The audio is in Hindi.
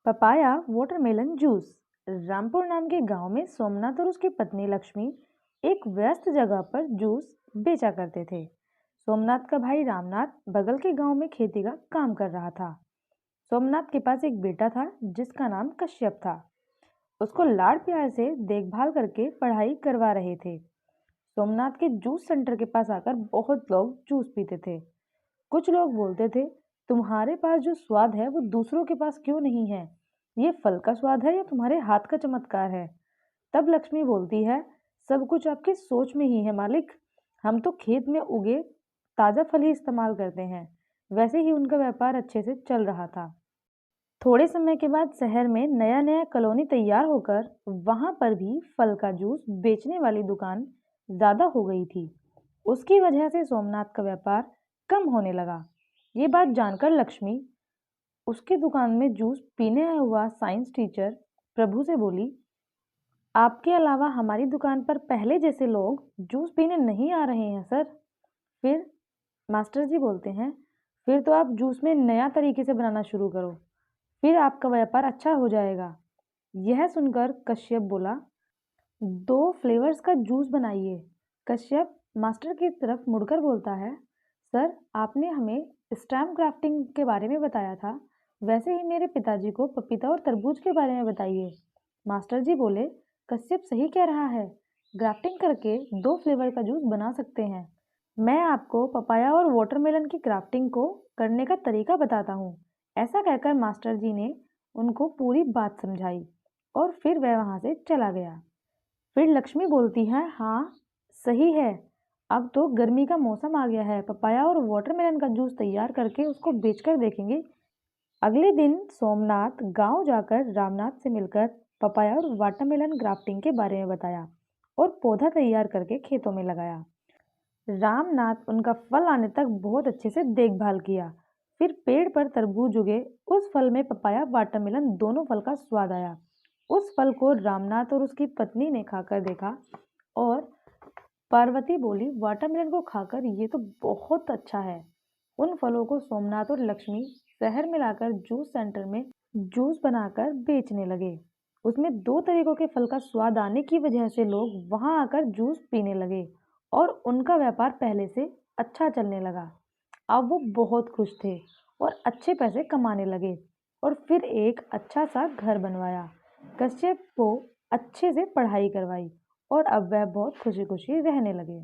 Papaya watermelon juice. रामपुर नाम के गांव में सोमनाथ और उसकी पत्नी लक्ष्मी एक व्यस्त जगह पर जूस बेचा करते थे। सोमनाथ का भाई रामनाथ बगल के गांव में खेती का काम कर रहा था। सोमनाथ के पास एक बेटा था जिसका नाम कश्यप था। उसको लाड़ प्यार से देखभाल करके पढ़ाई करवा रहे थे। सोमनाथ के जूस सेंटर के पास आकर बहुत लोग जूस पीते थे। कुछ लोग बोलते थे, तुम्हारे पास जो स्वाद है वो दूसरों के पास क्यों नहीं है? ये फल का स्वाद है या तुम्हारे हाथ का चमत्कार है? तब लक्ष्मी बोलती है, सब कुछ आपकी सोच में ही है मालिक। हम तो खेत में उगे ताजा फल ही इस्तेमाल करते हैं। वैसे ही उनका व्यापार अच्छे से चल रहा था। थोड़े समय के बाद शहर में नया नया कॉलोनी तैयार होकर वहां पर भी फल का जूस बेचने वाली दुकान ज्यादा हो गई थी। उसकी वजह से सोमनाथ का व्यापार कम होने लगा। ये बात जानकर लक्ष्मी उसकी दुकान में जूस पीने आया हुआ साइंस टीचर प्रभु से बोली, आपके अलावा हमारी दुकान पर पहले जैसे लोग जूस पीने नहीं आ रहे हैं सर। फिर मास्टर जी बोलते हैं, फिर तो आप जूस में नया तरीके से बनाना शुरू करो, फिर आपका व्यापार अच्छा हो जाएगा। यह सुनकर कश्यप बोला, 2 फ्लेवर्स का जूस बनाइए। कश्यप मास्टर की तरफ मुड़कर बोलता है, सर आपने हमें स्टैम्प क्राफ्टिंग के बारे में बताया था, वैसे ही मेरे पिताजी को पपीता और तरबूज के बारे में बताइए। मास्टर जी बोले, कश्यप सही कह रहा है, ग्राफ्टिंग करके 2 फ्लेवर का जूस बना सकते हैं। मैं आपको पपाया और वाटरमेलन की क्राफ्टिंग को करने का तरीका बताता हूँ। ऐसा कहकर मास्टर जी ने उनको पूरी बात समझाई और फिर वह वहाँ से चला गया। फिर लक्ष्मी बोलती है, हाँ सही है, अब तो गर्मी का मौसम आ गया है, पपाया और वाटरमेलन का जूस तैयार करके उसको बेचकर देखेंगे। अगले दिन सोमनाथ गांव जाकर रामनाथ से मिलकर पपाया और वाटरमेलन ग्राफ्टिंग के बारे में बताया और पौधा तैयार करके खेतों में लगाया। रामनाथ उनका फल आने तक बहुत अच्छे से देखभाल किया। फिर पेड़ पर तरबूज उगे। उस फल में पपाया वाटरमेलन दोनों फल का स्वाद आया। उस फल को रामनाथ और उसकी पत्नी ने खाकर देखा और पार्वती बोली, वाटरमेलन को खाकर ये तो बहुत अच्छा है। उन फलों को सोमनाथ और लक्ष्मी शहर में लाकर जूस सेंटर में जूस बनाकर बेचने लगे। उसमें 2 तरीकों के फल का स्वाद आने की वजह से लोग वहां आकर जूस पीने लगे और उनका व्यापार पहले से अच्छा चलने लगा। अब वो बहुत खुश थे और अच्छे पैसे कमाने लगे और फिर एक अच्छा सा घर बनवाया। कश्यप को अच्छे से पढ़ाई करवाई और अब वह बहुत खुशी खुशी रहने लगे।